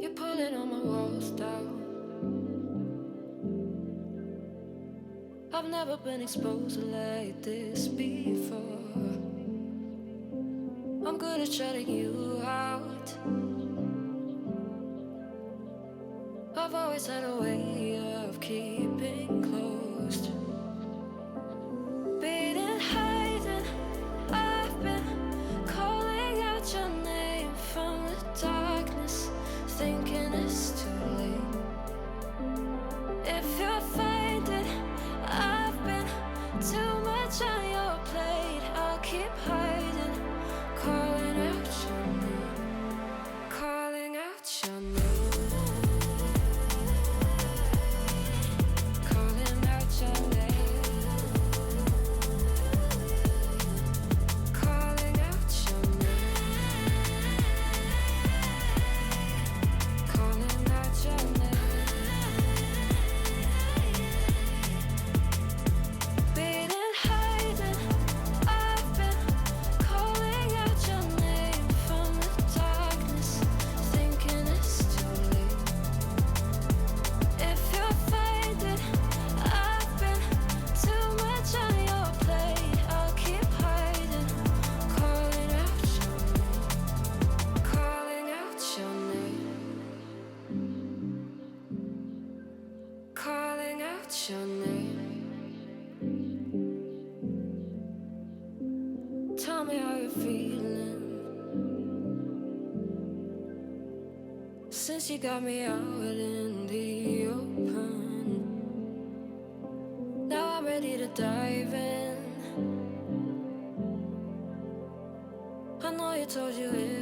You're pulling all my walls down. I've never been exposed like this before. I'm good at shutting you out. I've always had a way of keeping closed. Beating, hiding, I've been calling out your name from the darkness, thinking it's too late. If you're finding I've been too much on your plate, I'll keep hiding, calling out your name, calling out your name. Your name. Tell me how you're feeling since you got me out in the open. Now I'm ready to dive in. I know you told you it